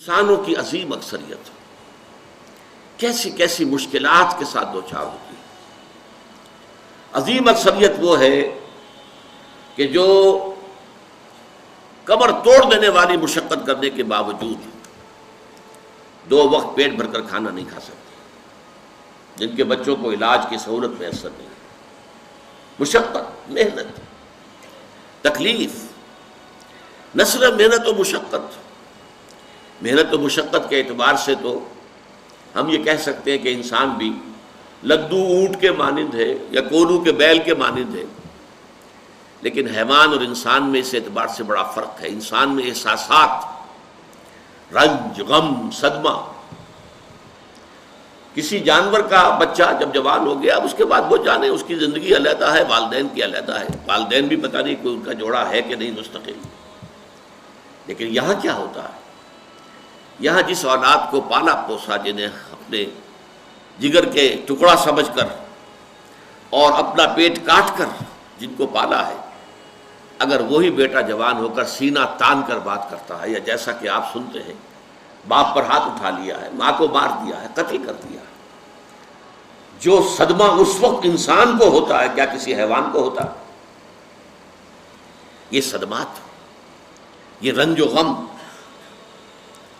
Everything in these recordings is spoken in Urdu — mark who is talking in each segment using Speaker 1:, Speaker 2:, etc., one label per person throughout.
Speaker 1: انسانوں کی عظیم اکثریت کیسی کیسی مشکلات کے ساتھ دوچار ہوتی ہے۔ عظیم اکثریت وہ ہے کہ جو کمر توڑ دینے والی مشقت کرنے کے باوجود 2 وقت پیٹ بھر کر کھانا نہیں کھا سکتے، جن کے بچوں کو علاج کی سہولت میسر نہیں، مشقت، محنت، تکلیف، نہ صرف محنت و مشقت، محنت و مشقت کے اعتبار سے تو ہم یہ کہہ سکتے ہیں کہ انسان بھی لدو اونٹ کے مانند ہے یا کولو کے بیل کے مانند ہے، لیکن حیوان اور انسان میں اس اعتبار سے بڑا فرق ہے۔ انسان میں احساسات، رنج، غم، صدمہ، کسی جانور کا بچہ جب جوان ہو گیا اس کے بعد وہ جانے اس کی زندگی علیحدہ ہے، والدین کی علیحدہ ہے، والدین بھی پتہ نہیں کوئی ان کا جوڑا ہے کہ نہیں مستقل۔ لیکن یہاں کیا ہوتا ہے؟ یہاں جس اولاد کو پالا پوسا، جنہیں اپنے جگر کے ٹکڑا سمجھ کر اور اپنا پیٹ کاٹ کر جن کو پالا ہے، اگر وہی بیٹا جوان ہو کر سینہ تان کر بات کرتا ہے، یا جیسا کہ آپ سنتے ہیں باپ پر ہاتھ اٹھا لیا ہے، ماں کو مار دیا ہے، قتل کر دیا ہے، جو صدمہ اس وقت انسان کو ہوتا ہے کیا کسی حیوان کو ہوتا ہے؟ یہ صدمات، یہ رنج و غم،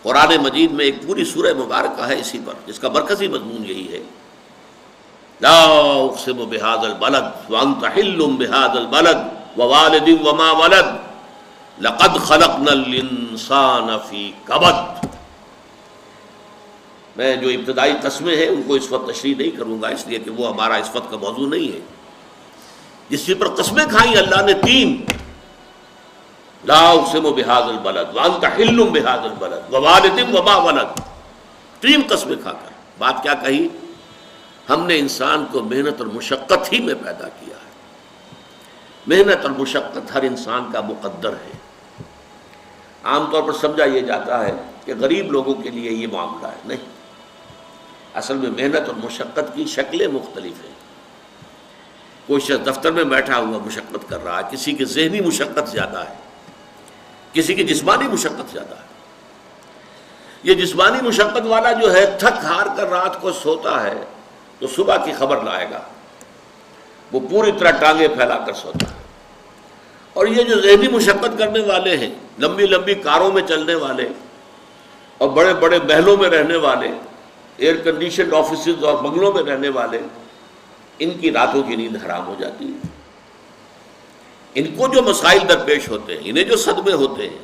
Speaker 1: قرآن مجید میں ایک پوری سورہ مبارکہ ہے اسی پر، جس کا مرکزی مضمون یہی ہے، لا اقسم بہذا البلد وانت حل بہذا البلد ووالد وما ولد لقد خلقنا الانسان فی کبد۔ میں جو ابتدائی قسمیں ہیں ان کو اس وقت تشریح نہیں کروں گا، اس لیے کہ وہ ہمارا اس وقت کا موضوع نہیں ہے۔ جس چیز پر قسمیں کھائیں اللہ نے 3، لا اقسم بہذا البلد وانت حل بہذا البلد ووالد وما ولد، 3 قسمیں کھا کر بات کیا کہی؟ ہم نے انسان کو محنت اور مشقت ہی میں پیدا کیا ہے۔ محنت اور مشقت ہر انسان کا مقدر ہے۔ عام طور پر سمجھا یہ جاتا ہے کہ غریب لوگوں کے لیے یہ معاملہ ہے، نہیں، اصل میں محنت اور مشقت کی شکلیں مختلف ہیں۔ کوئی شخص دفتر میں بیٹھا ہوا مشقت کر رہا ہے، کسی کی ذہنی مشقت زیادہ ہے، کسی کی جسمانی مشقت زیادہ ہے۔ یہ جسمانی مشقت والا جو ہے تھک ہار کر رات کو سوتا ہے تو صبح کی خبر لائے گا، وہ پوری طرح ٹانگیں پھیلا کر سوتا ہے۔ اور یہ جو ذہنی مشقت کرنے والے ہیں، لمبی لمبی کاروں میں چلنے والے اور بڑے بڑے محلوں میں رہنے والے، ایئر کنڈیشنڈ آفیسز اور بنگلوں میں رہنے والے، ان کی راتوں کی نیند حرام ہو جاتی ہے۔ ان کو جو مسائل درپیش ہوتے ہیں، انہیں جو صدمے ہوتے ہیں،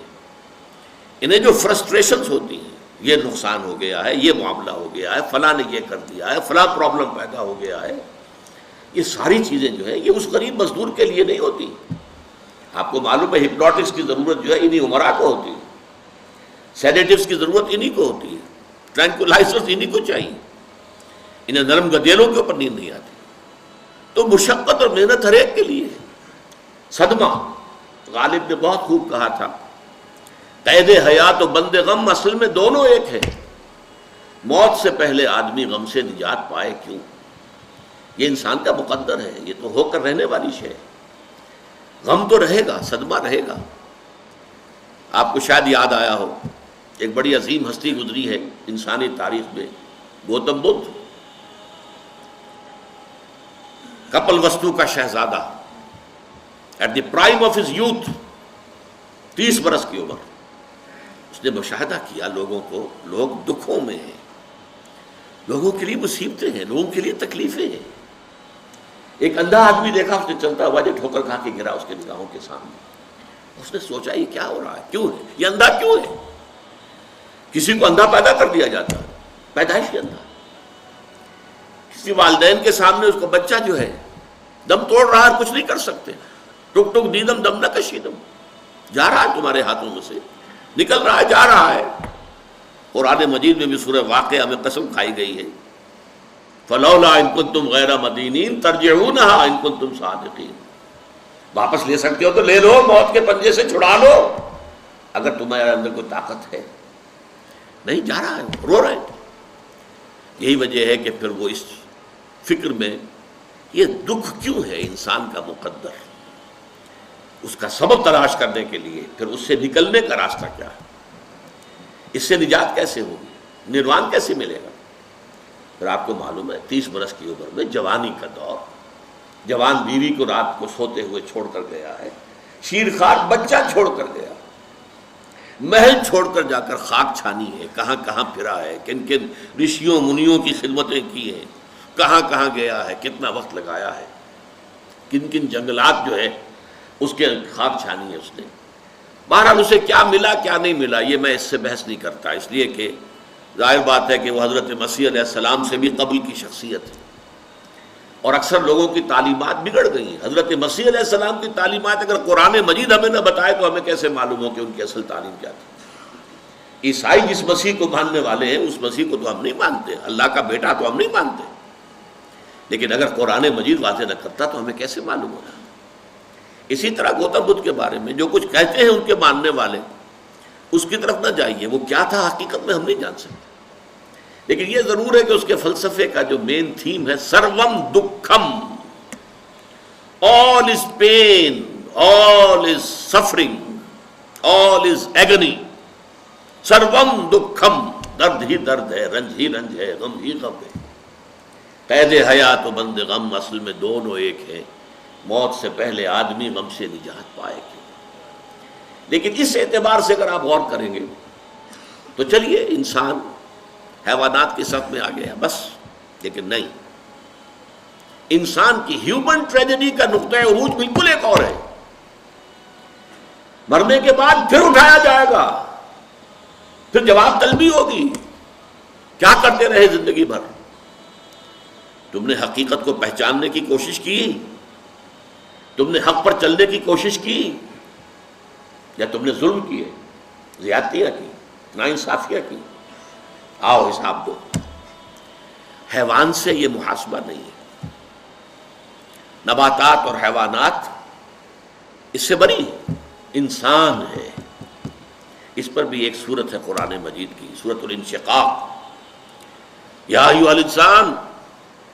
Speaker 1: انہیں جو فرسٹریشنز ہوتی ہیں، یہ نقصان ہو گیا ہے، یہ معاملہ ہو گیا ہے، فلاں نے یہ کر دیا ہے، فلاں پرابلم پیدا ہو گیا ہے، یہ ساری چیزیں جو ہے یہ اس غریب مزدور کے لیے نہیں ہوتی۔ آپ کو معلوم ہے ہپنوٹکس کی ضرورت جو ہے انہی عمرا کو ہوتی ہے، سیڈیٹیوز کی ضرورت انہی کو ہوتی ہے، ٹرینکولائزرز انہی کو چاہیے، انہیں نرم گدیلوں کے اوپر نیند نہیں آتی۔ تو مشقت اور محنت ہر ایک کے لیے ہے۔ صدمہ، غالب نے بہت خوب کہا تھا، قید حیات و بند غم اصل میں دونوں ایک ہے۔ موت سے پہلے آدمی غم سے نجات پائے کیوں؟ یہ انسان کا مقدر ہے، یہ تو ہو کر رہنے والی شے ہے۔ غم تو رہے گا، صدمہ رہے گا۔ آپ کو شاید یاد آیا ہو، ایک بڑی عظیم ہستی گزری ہے انسانی تاریخ میں، گوتم بدھ، کپل وستو کا شہزادہ، at the prime of his youth, 30 برس کی عمر، اس نے مشاہدہ کیا لوگوں کو، لوگ دکھوں میں ہیں، لوگوں کے لیے مصیبتیں ہیں، لوگوں کے لیے تکلیفیں ہیں۔ ایک اندھا آدمی دیکھا اس نے چلتا ہوا جو ٹھوکر کھا کے گرا اس کے نگاہوں کے سامنے، اس نے سوچا یہ کیا ہو رہا ہے، کیوں ہے یہ اندھا کیوں ہے؟ کسی کو اندھا پیدا کر دیا جاتا ہے، پیدائشی اندھا۔ کسی والدین کے سامنے اس کو بچہ جو ہے دم توڑ رہا ہے، کچھ نہیں کر سکتے، ٹک ٹک دیدم دم نہ کشیدم، جا رہا ہے تمہارے ہاتھوں میں سے، نکل رہا ہے، جا رہا ہے۔ قرآن مجید میں بھی سورہ واقعہ میں قسم کھائی گئی ہے، فلولا ان کنتم غیر مدینین ترجعونہا ان کنتم صادقین، واپس لے سکتے ہو تو لے لو، موت کے پنجے سے چھڑا لو اگر تمہارے اندر کوئی طاقت ہے۔ نہیں، جا رہا ہے، رو رہا ہے۔ یہی وجہ ہے کہ پھر وہ اس فکر میں یہ دکھ کیوں ہے انسان کا مقدر، اس کا سبب تلاش کرنے کے لیے پھر اس سے نکلنے کا راستہ کیا ہے۔ اس سے نجات کیسے ہوگی؟ نروان کیسے ملے گا؟ پھر آپ کو معلوم ہے 30 برس کی عمر میں جوانی کا دور، جوان بیوی کو رات کو سوتے ہوئے چھوڑ کر گیا ہے، شیرخوار بچہ چھوڑ کر گیا، محل چھوڑ کر جا کر خاک چھانی ہے، کہاں کہاں پھرا ہے، کن کن رشیوں منیوں کی خدمتیں کی ہیں، کہاں کہاں گیا ہے، کتنا وقت لگایا ہے، کن کن جنگلات جو ہے اس کے خاک چھانی ہے اس نے۔ بہرحال اسے کیا ملا کیا نہیں ملا یہ میں اس سے بحث نہیں کرتا، اس لیے کہ ظاہر بات ہے کہ وہ حضرت مسیح علیہ السلام سے بھی قبل کی شخصیت ہے، اور اکثر لوگوں کی تعلیمات بگڑ گئی ہیں۔ حضرت مسیح علیہ السلام کی تعلیمات اگر قرآن مجید ہمیں نہ بتائے تو ہمیں کیسے معلوم ہو کہ ان کی اصل تعلیم کیا تھی؟ عیسائی جس مسیح کو ماننے والے ہیں اس مسیح کو تو ہم نہیں مانتے، اللہ کا بیٹا تو ہم نہیں مانتے، لیکن اگر قرآن مجید واضح نہ کرتا تو ہمیں کیسے معلوم ہوگا؟ اسی طرح گوتم بدھ کے بارے میں جو کچھ کہتے ہیں ان کے ماننے والے، اس کی طرف نہ جائیے، وہ کیا تھا حقیقت میں ہم نہیں جان سکتے، لیکن یہ ضرور ہے کہ اس کے فلسفے کا جو مین تھیم ہے سروم دکھم، all is pain, all is suffering, all is agony، سروم دکھم، درد ہی درد ہے، رنج ہی رنج ہے، غم ہی غم ہے، قید حیات و بند غم اصل میں دونوں ایک ہیں، موت سے پہلے آدمی غم سے نجات پائے گا۔ لیکن اس اعتبار سے اگر آپ غور کریں گے تو چلیے انسان حیوانات کی صف میں آ گیا بس، لیکن نہیں، انسان کی ہیومن ٹریجڈی کا نقطہ عروج بالکل ایک اور ہے۔ مرنے کے بعد پھر اٹھایا جائے گا، پھر جواب طلبی ہوگی، کیا کرتے رہے زندگی بھر؟ تم نے حقیقت کو پہچاننے کی کوشش کی؟ تم نے حق پر چلنے کی کوشش کی؟ یا تم نے ظلم کیے، زیادتیاں کی، ناانصافیاں کی؟ آؤ حساب دو۔ حیوان سے یہ محاسبہ نہیں ہے، نباتات اور حیوانات اس سے بری ہے، انسان ہے۔ اس پر بھی ایک سورت ہے قرآن مجید کی، سورۃ الانشقاق، یا ایھا الانسان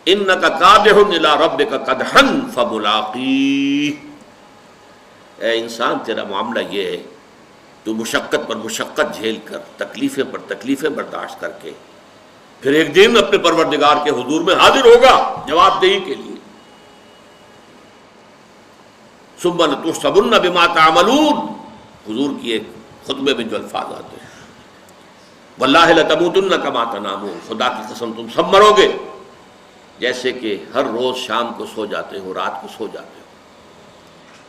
Speaker 1: انک کادح الی ربک کدحا فملاقیہ، اے انسان تیرا معاملہ یہ ہے تو مشقت پر مشقت جھیل کر، تکلیفیں پر تکلیفیں برداشت کر کے پھر ایک دن اپنے پروردگار کے حضور میں حاضر ہوگا جواب دہی کے لیے۔ ثم لتحسبن بما تعملون، حضور کی ایک خطبے میں جو الفاظ آتے ہیں، واللہ لتموتن کما تنامون، خدا کی قسم تم سب مرو گے جیسے کہ ہر روز شام کو سو جاتے ہو، رات کو سو جاتے ہو،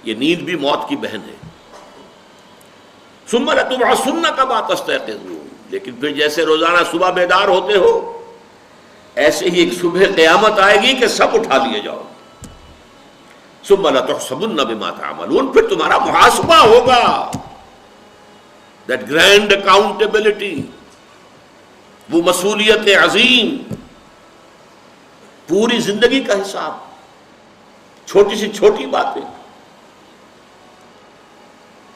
Speaker 1: یہ نیند بھی موت کی بہن ہے۔ ثم لتبعثن کما تستيقظون، لیکن پھر جیسے روزانہ صبح بیدار ہوتے ہو ایسے ہی ایک صبح قیامت آئے گی کہ سب اٹھا لیے جاؤ۔ ثم لتحسبن بما تعملون، پھر تمہارا محاسبہ ہوگا، that grand accountability، وہ مسئولیت عظیم، پوری زندگی کا حساب، چھوٹی سی چھوٹی باتیں۔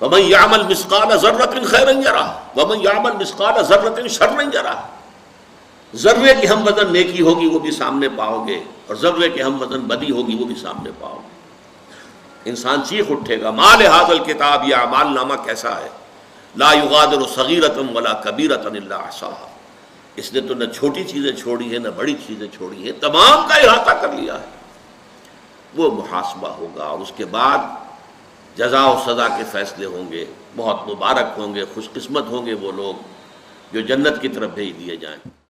Speaker 1: وَمَنْ يَعْمَلْ مِثْقَالَ ذَرَّةٍ خَيْرًا يَرَهُ وَمَنْ يَعْمَلْ مِثْقَالَ ذَرَّةٍ شَرًّا يَرَهُ، ذرے کی ہم وزن نیکی ہوگی وہ بھی سامنے پاؤ گے، اور ذرے کی ہم وزن بدی ہوگی وہ بھی سامنے پاؤ گے۔ انسان چیخ اٹھے گا، مَا لِهَذَا الْكِتَابِ، یہ اعمال نامہ کیسا ہے، لَا يُغَادِرُ صَغِيرَةً وَلَا كَبِيرَةً إِلَّا أَحْصَاهَا، اس نے تو نہ چھوٹی چیزیں چھوڑی ہیں نہ بڑی چیزیں چھوڑی ہیں، تمام کا احاطہ کر لیا ہے۔ وہ محاسبہ ہوگا، اور اس کے بعد جزا و سزا کے فیصلے ہوں گے، بہت مبارک ہوں گے، خوش قسمت ہوں گے وہ لوگ جو جنت کی طرف بھیج دیے جائیں۔